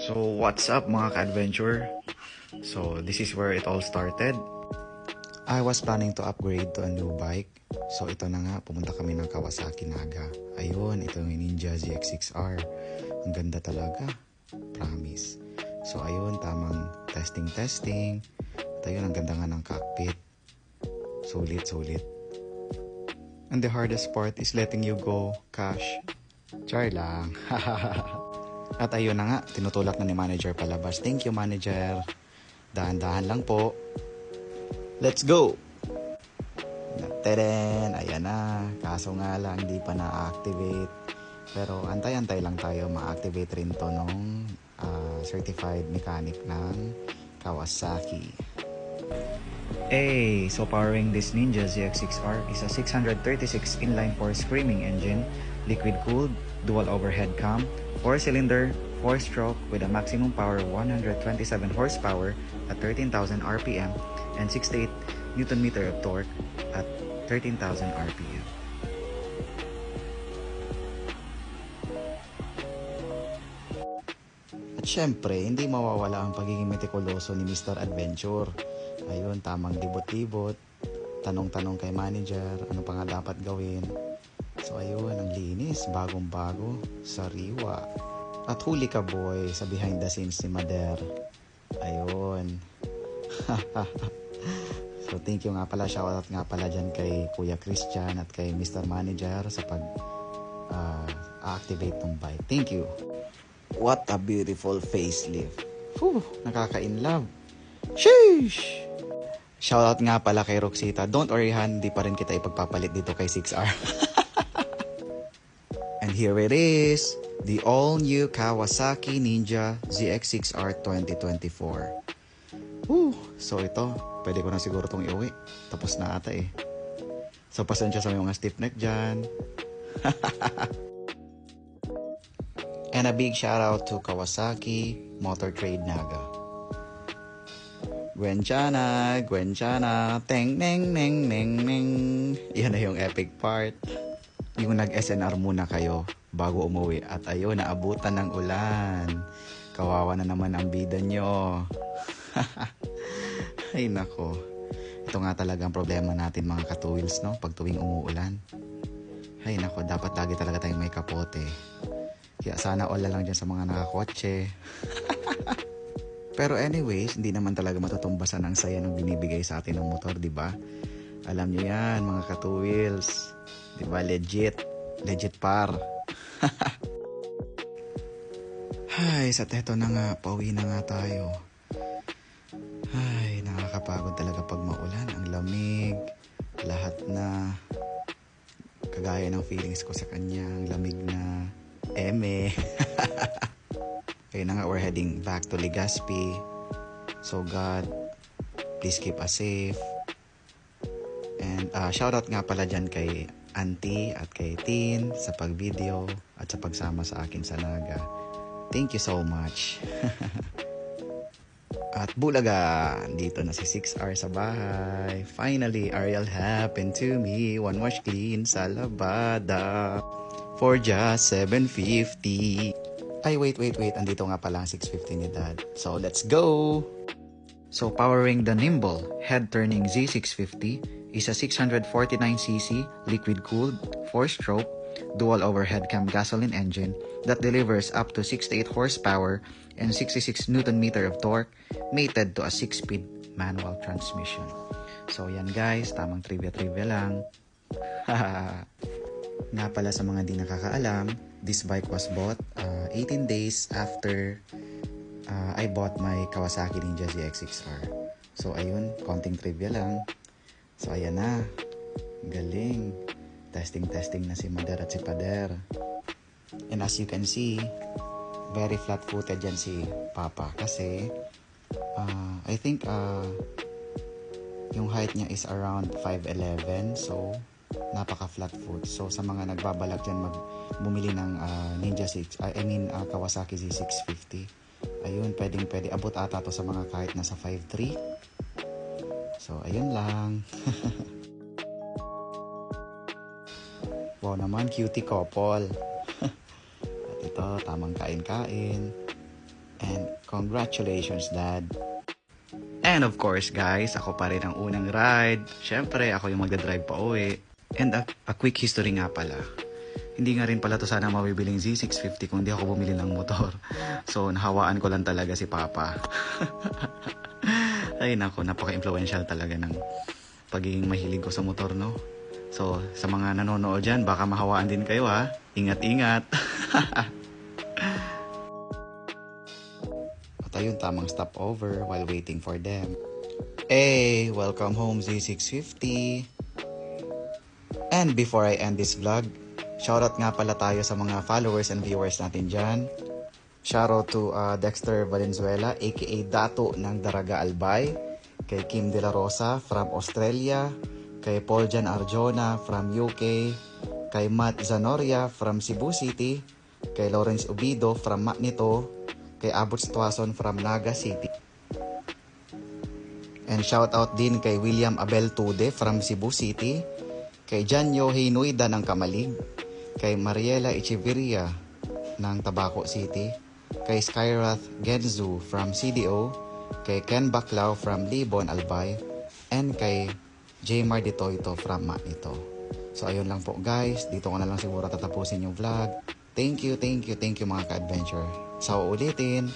So what's up mga ka-adventure? So this is where it all started. I was planning to upgrade to a new bike. So ito na nga, pumunta kami ng Kawasaki Naga. Ayun, ito yung Ninja ZX6R. Ang ganda talaga, promise. So ayun, tamang testing. At ayun, ang ganda nga ng cockpit. Sulit. And the hardest part is letting you go, cash. Char lang. At ayun na nga, tinutulak na ni manager palabas. Thank you, manager. Dahan-dahan lang po. Let's go! Teren! Ayan na. Kaso nga lang, hindi pa na-activate. Pero antay-antay lang tayo ma-activate rin to nung certified mechanic ng Kawasaki. Hey, so powering this Ninja ZX6R is a 636 inline-4 screaming engine, liquid-cooled, dual overhead cam, 4-cylinder, 4-stroke with a maximum power of 127 horsepower at 13,000 RPM and 68 Nm of torque at 13,000 RPM. At syempre, hindi mawawala ang pagiging metikuloso ni Mr. Adventure. Ayun, tamang libot-libot, tanong-tanong kay manager, ano pa nga dapat gawin. So ayun, ang linis, bagong-bago, sariwa. At huli ka boy, sa behind the scenes ni Mader. Ayun. So thank you nga pala, shoutout nga pala dyan kay Kuya Christian at kay Mr. Manager sa pag-activate ng bike. Thank you. What a beautiful facelift. Whew, nakaka-inlove. Sheesh! Shoutout nga pala kay Roxita. Don't worry han, hindi pa rin kita ipagpapalit dito kay 6R. And here it is, the all-new Kawasaki Ninja ZX6R 2024. Woo! So ito, pwede ko na siguro itong iuwi. Tapos na ata eh. So pasensya sa mga stiff neck dyan. And a big shout out to Kawasaki Motor Trade Naga. Gwenchana, teng neng neng neng neng. Yan na yung epic part. Yung nag-SNR muna kayo bago umuwi. At ayun, naabutan ng ulan. Kawawa na naman ang bida nyo. Ay nako. Ito nga talaga ang problema natin mga ka-two-wheels, no? Pag tuwing umuulan. Ay nako, dapat lagi talaga tayong may kapote. Kaya sana all lang dyan sa mga nakakotse. Pero anyways, hindi naman talaga matutumbasan ang saya ng binibigay sa atin ng motor, di ba? Alam nyo yan, mga ka-two wheels. Di ba? Legit par. Ay, sa teto na nga, pauwi na nga tayo. Ay, nakakapagod talaga pag maulan. Ang lamig, lahat na. Kagaya ng feelings ko sa kanya, ang lamig na. Eme. Okay na nga, we're heading back to Legazpi. So God, please keep us safe. And shoutout nga pala dyan kay Auntie at kay Tin sa pag-video at sa pagsama sa akin sa Naga. Thank you so much. At bulaga, dito na si 6R sa bahay. Finally, Ariel happened to me. One wash clean sa labada for just 750. Ay, wait. Andito nga pala ang 650 ni Dad. So, let's go! So, powering the nimble, head-turning Z650 is a 649cc liquid-cooled, 4-stroke, dual overhead cam gasoline engine that delivers up to 68 horsepower and 66 Nm of torque, mated to a 6-speed manual transmission. So, yan guys, tamang trivia lang. Nga pala sa mga di nakakaalam, this bike was bought 18 days after I bought my Kawasaki Ninja ZX6R. So ayun, konting trivia lang. So ayan na, galing. Testing na si Mother at si Pader. And as you can see, very flat-footed yan si Papa. Kasi I think yung height niya is around 5'11". So napaka-flat foot. So sa mga nagbabalak dyan bumili ng Kawasaki Z650, ayun, pwede abot ata to sa mga kahit nasa 5'3". So ayun lang. Wow naman, cutie couple. At ito, tamang kain-kain. And Congratulations, Dad. And of course, guys, ako pa rin ang unang ride. Siyempre, ako yung magdadrive pa uwi. And a quick history nga pala. Hindi nga rin pala to sana mabibiling Z650 kung di ako bumili ng motor. So, nahawaan ko lang talaga si Papa. Ay nako, napaka-influential talaga ng pagiging mahilig ko sa motor, no? So, sa mga nanonood dyan, baka mahawaan din kayo, ha? Ingat-ingat. At ayun, tamang stopover while waiting for them. Hey, welcome home Z650. And before I end this vlog, shoutout nga pala tayo sa mga followers and viewers natin dyan. Shoutout to Dexter Valenzuela, aka Dato ng Daraga Albay. Kay Kim De La Rosa from Australia. Kay Paul Jan Arjona from UK. Kay Matt Zanoria from Cebu City. Kay Lawrence Ubido from Magnito. Kay Abot Situason from Naga City. And shoutout din kay William Abel Tude from Cebu City. Kay Janyo Hinuida ng Kamalig. Kay Mariela Echeverria ng Tabaco City. Kay Skyrath Genzu from CDO. Kay Ken Baclao from Libon Albay. And kay Jmar Ditoito from Magnito. So ayun lang po guys, dito ko na lang siguro tatapusin yung vlog. Thank you mga ka-adventure. Sa uulitin.